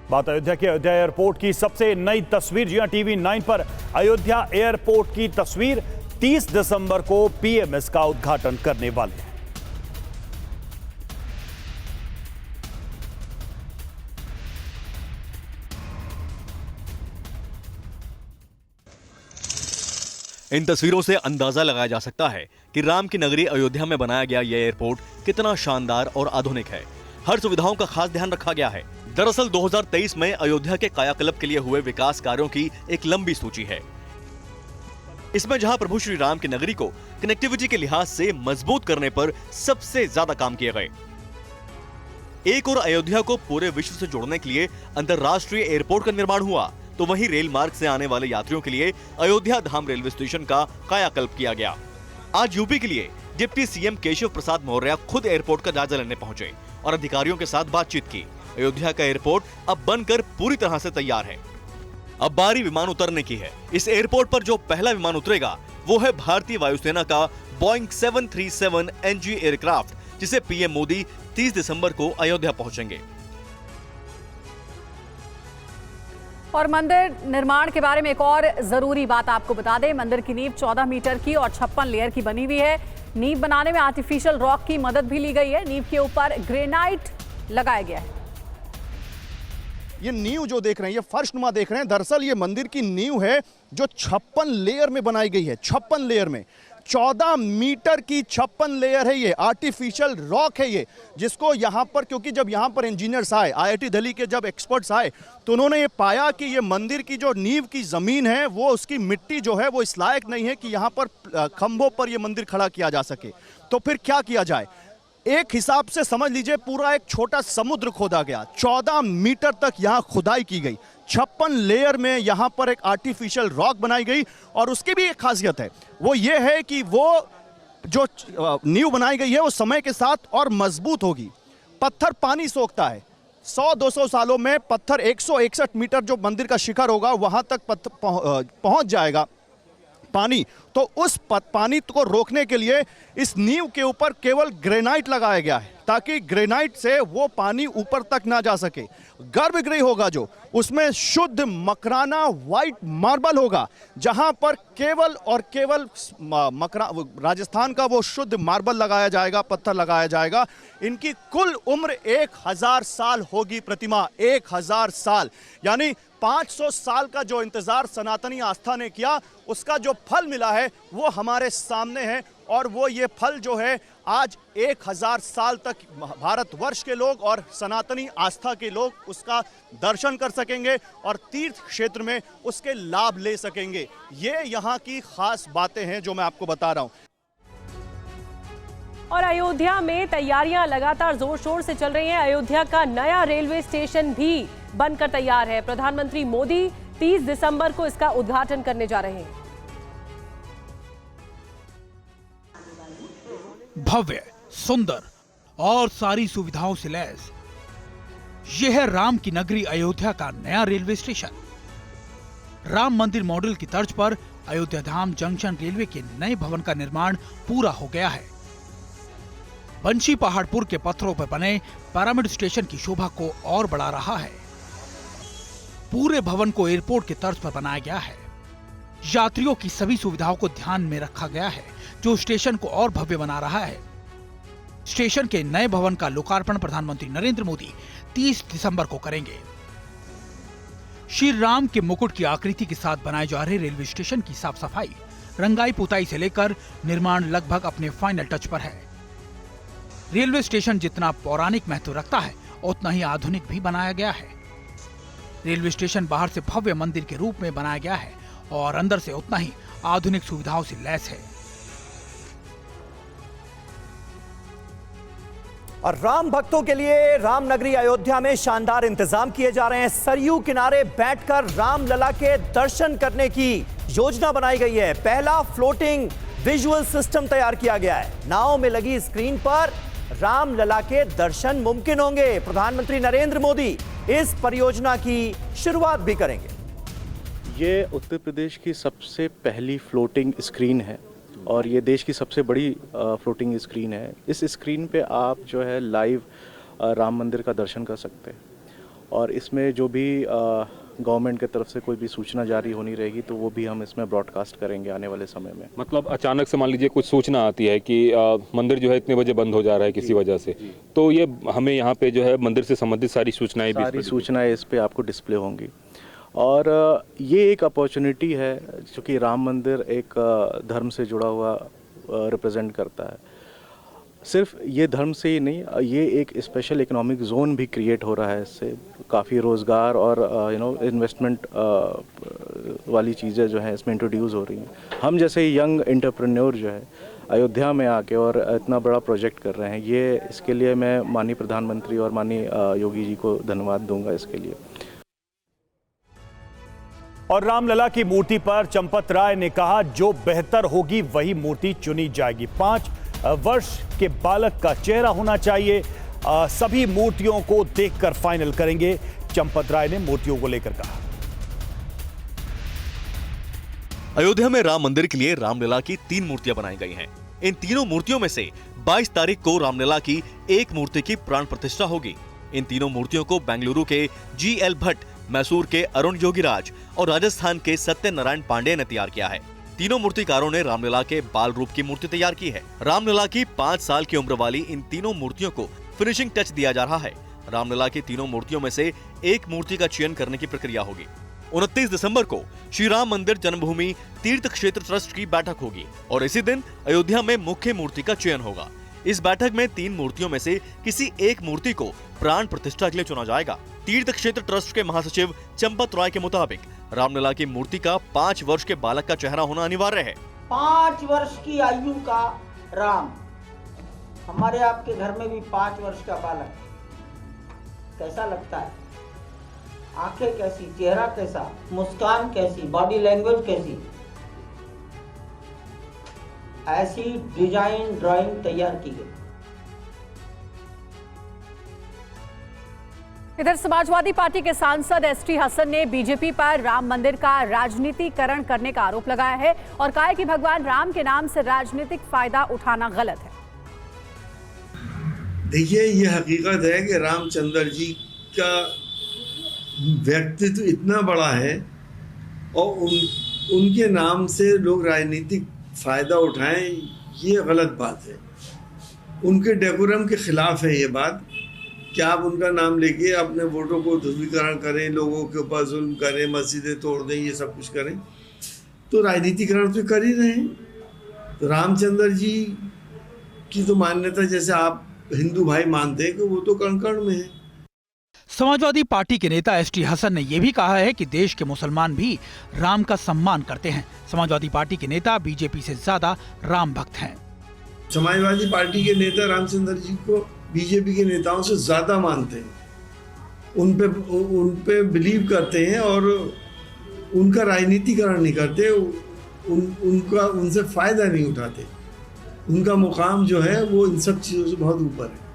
बात अयोध्या की। अयोध्या एयरपोर्ट की सबसे नई तस्वीर। जी हां, टीवी 9 पर अयोध्या एयरपोर्ट की तस्वीर। 30 दिसंबर को पीएम इसका उद्घाटन करने वाले हैं। इन तस्वीरों से अंदाजा लगाया जा सकता है कि राम की नगरी अयोध्या में बनाया गया यह एयरपोर्ट कितना शानदार और आधुनिक है। हर सुविधाओं का खास ध्यान रखा गया है। दरअसल 2023 में अयोध्या के कायाकल्प के लिए हुए विकास कार्यों की एक लंबी सूची है। इसमें जहां प्रभु श्री राम की नगरी को कनेक्टिविटी के लिहाज से मजबूत करने पर सबसे ज्यादा काम किए गए। एक और अयोध्या को पूरे विश्व से जोड़ने के लिए अंतरराष्ट्रीय एयरपोर्ट का निर्माण हुआ, तो वहीं रेल मार्ग से आने वाले यात्रियों के लिए अयोध्या धाम रेलवे स्टेशन का कायाकल्प किया गया। आज यूपी के लिए डिप्टी सीएम केशव प्रसाद मौर्य खुद एयरपोर्ट का जायजा लेने पहुंचे और अधिकारियों के साथ बातचीत की। अयोध्या का एयरपोर्ट अब बनकर पूरी तरह से तैयार है। अब बारी विमान उतरने की है। इस एयरपोर्ट पर जो पहला विमान उतरेगा वो है भारतीय वायुसेना का बोइंग 737 NG एयरक्राफ्ट, जिसे पीएम मोदी 30 दिसंबर को अयोध्या पहुंचेंगे। और मंदिर निर्माण के बारे में एक और जरूरी बात आपको बता दें। मंदिर की नींव 14 मीटर की और 56 लेयर की बनी हुई है। नींव बनाने में आर्टिफिशियल रॉक की मदद भी ली गई है। नींव के ऊपर ग्रेनाइट लगाया गया है। ये नींव जो देख रहे हैं, ये फर्शनुमा देख रहे हैं, दरअसल ये मंदिर की नींव है जो 56 लेयर में बनाई गई है। 56 लेयर में 14 मीटर की 56 लेयर है। ये आर्टिफिशियल रॉक है ये, जिसको यहाँ पर, क्योंकि जब यहाँ पर इंजीनियर्स आए, IIT दिल्ली के जब एक्सपर्ट्स आए, तो उन्होंने ये पाया कि ये मंदिर की जो नींव की ज़मीन है वो उसकी मिट्टी जो है वो इस लायक नहीं है कि यहाँ पर खंभों पर ये मंदिर खड़ा किया जा सके। तो फिर क्या किया जाए? एक हिसाब से समझ लीजिए पूरा एक छोटा समुद्र खोदा गया। 14 मीटर तक यहाँ खुदाई की गई। 56 लेयर में यहाँ पर एक आर्टिफिशियल रॉक बनाई गई। और उसकी भी एक खासियत है, वो ये है कि वो जो नींव बनाई गई है वो समय के साथ और मजबूत होगी। पत्थर पानी सोखता है। 100-200 सालों में पत्थर 161 मीटर जो मंदिर का शिखर होगा वहाँ तक पहुँच जाएगा पानी। तो उस पानी को रोकने के लिए इस नींव के ऊपर केवल ग्रेनाइट लगाया गया है, ताकि ग्रेनाइट से वो पानी ऊपर तक ना जा सके। गर्भगृह होगा जो, उसमें शुद्ध मकराना व्हाइट मार्बल होगा, जहां पर केवल और केवल राजस्थान का वो शुद्ध मार्बल लगाया जाएगा, पत्थर लगाया जाएगा। इनकी कुल उम्र 1000 साल होगी प्रतिमा, 1000 साल। यानी 500 साल का जो इंतजार सनातनी आस्था ने किया, उसका जो फल मिला है वो हमारे सामने है। और वो ये फल जो है आज 1000 साल तक भारतवर्ष के लोग और सनातनी आस्था के लोग उसका दर्शन कर सकेंगे और तीर्थ क्षेत्र में उसके लाभ ले सकेंगे। ये यहाँ की खास बातें हैं जो मैं आपको बता रहा हूँ। और अयोध्या में तैयारियां लगातार जोर शोर से चल रही हैं। अयोध्या का नया रेलवे स्टेशन भी बनकर तैयार है। प्रधानमंत्री मोदी 30 दिसंबर को इसका उद्घाटन करने जा रहे हैं। भव्य, सुंदर और सारी सुविधाओं से लैस यह है राम की नगरी अयोध्या का नया रेलवे स्टेशन। राम मंदिर मॉडल की तर्ज पर अयोध्या धाम जंक्शन रेलवे के नए भवन का निर्माण पूरा हो गया है। बंशी पहाड़पुर के पत्थरों पर बने पिरामिड स्टेशन की शोभा को और बढ़ा रहा है। पूरे भवन को एयरपोर्ट के तर्ज पर बनाया गया है। यात्रियों की सभी सुविधाओं को ध्यान में रखा गया है, जो स्टेशन को और भव्य बना रहा है। स्टेशन के नए भवन का लोकार्पण प्रधानमंत्री नरेंद्र मोदी 30 दिसंबर को करेंगे। श्री राम के मुकुट की आकृति के साथ बनाए जा रहे रेलवे स्टेशन की साफ सफाई, रंगाई पुताई से लेकर निर्माण लगभग अपने फाइनल टच पर है। रेलवे स्टेशन जितना पौराणिक महत्व रखता है, उतना ही आधुनिक भी बनाया गया है। रेलवे स्टेशन बाहर से भव्य मंदिर के रूप में बनाया गया है और अंदर से उतना ही आधुनिक सुविधाओं से लैस है। और राम भक्तों के लिए रामनगरी अयोध्या में शानदार इंतजाम किए जा रहे हैं। सरयू किनारे बैठकर रामलला के दर्शन करने की योजना बनाई गई है। पहला फ्लोटिंग विजुअल सिस्टम तैयार किया गया है। नाव में लगी स्क्रीन पर रामलला के दर्शन मुमकिन होंगे। प्रधानमंत्री नरेंद्र मोदी इस परियोजना की शुरुआत भी करेंगे। ये उत्तर प्रदेश की सबसे पहली फ्लोटिंग स्क्रीन है और ये देश की सबसे बड़ी फ्लोटिंग स्क्रीन है। इस स्क्रीन पे आप जो है लाइव राम मंदिर का दर्शन कर सकते हैं और इसमें जो भी गवर्नमेंट की तरफ से कोई भी सूचना जारी होनी रहेगी तो वो भी हम इसमें ब्रॉडकास्ट करेंगे आने वाले समय में। मतलब अचानक से मान लीजिए कुछ सूचना आती है कि मंदिर जो है इतने बजे बंद हो जा रहा है किसी वजह से, तो ये हमें यहाँ पे जो है मंदिर से संबंधित सारी सूचनाएं इस पे आपको डिस्प्ले होंगी। और ये एक अपॉर्चुनिटी है क्योंकि राम मंदिर एक धर्म से जुड़ा हुआ रिप्रेजेंट करता है। सिर्फ ये धर्म से ही नहीं, ये एक स्पेशल इकोनॉमिक जोन भी क्रिएट हो रहा है। इससे काफ़ी रोज़गार और इन्वेस्टमेंट वाली चीज़ें जो हैं इसमें इंट्रोड्यूस हो रही हैं। हम जैसे यंग एंटरप्रेन्योर जो है अयोध्या में आके और इतना बड़ा प्रोजेक्ट कर रहे हैं, ये इसके लिए मैं माननीय प्रधानमंत्री और माननीय योगी जी को धन्यवाद दूंगा इसके लिए। और रामलला की मूर्ति पर चंपत राय ने कहा, जो बेहतर होगी वही मूर्ति चुनी जाएगी। 5 वर्ष के बालक का चेहरा होना चाहिए। सभी मूर्तियों को देखकर फाइनल करेंगे, चंपत राय ने मूर्तियों को लेकर कहा। अयोध्या में राम मंदिर के लिए रामलला की 3 मूर्तियां बनाई गई हैं। इन तीनों मूर्तियों में से 22 तारीख को रामलला की एक मूर्ति की प्राण प्रतिष्ठा होगी। इन तीनों मूर्तियों को बेंगलुरु के GL भट्ट, मैसूर के अरुण योगीराज और राजस्थान के सत्यनारायण पांडे ने तैयार किया है। तीनों मूर्तिकारों ने रामलला के बाल रूप की मूर्ति तैयार की है। रामलला की 5 साल की उम्र वाली इन तीनों मूर्तियों को फिनिशिंग टच दिया जा रहा है। रामलला की तीनों मूर्तियों में से एक मूर्ति का चयन करने की प्रक्रिया होगी। 29 दिसंबर को श्री राम मंदिर जन्मभूमि तीर्थ क्षेत्र ट्रस्ट की बैठक होगी और इसी दिन अयोध्या में मुख्य मूर्ति का चयन होगा। इस बैठक में 3 मूर्तियों में से किसी एक मूर्ति को प्राण प्रतिष्ठा के लिए चुना जाएगा। तीर्थ क्षेत्र ट्रस्ट के महासचिव चंपत राय के मुताबिक रामलला की मूर्ति का 5 वर्ष के बालक का चेहरा होना अनिवार्य है। 5 वर्ष की आयु का राम, हमारे आपके घर में भी 5 वर्ष का बालक, कैसा लगता है? आंखें कैसी, चेहरा कैसा, मुस्कान कैसी, बॉडी लैंग्वेज कैसी, ऐसी डिजाइन ड्राइंग तैयार की गई। इधर समाजवादी पार्टी के सांसद ST हसन ने बीजेपी पर राम मंदिर का राजनीतिकरण करने का आरोप लगाया है और कहा है कि भगवान राम के नाम से राजनीतिक फायदा उठाना गलत है। देखिए, ये हकीकत है कि रामचंद्र जी का व्यक्तित्व इतना बड़ा है और उनके नाम से लोग राजनीतिक फायदा उठाएं, ये गलत बात है। उनके डेकोरम के खिलाफ है ये बात कि आप उनका नाम लेके अपने वोटों को ध्रुवीकरण करें, लोगों के ऊपर जुल्म करें, मस्जिदें तोड़ दें, ये सब कुछ करें, तो राजनीतिकरण तो कर ही रहे हैं। तो रामचंद्र जी की तो मान्यता जैसे आप हिंदू भाई मानते हैं कि वो तो कण-कण में है। समाजवादी पार्टी के नेता ST हसन ने यह भी कहा है कि देश के मुसलमान भी राम का सम्मान करते हैं। समाजवादी पार्टी के नेता बीजेपी से ज्यादा राम भक्त हैं। समाजवादी पार्टी के नेता रामचंद्र जी को बीजेपी के नेताओं से ज्यादा मानते हैं, उन पे बिलीव करते हैं और उनका राजनीतिकरण नहीं करते, उनसे फायदा नहीं उठाते। उनका मुकाम जो है वो इन सब चीजों से बहुत ऊपर है।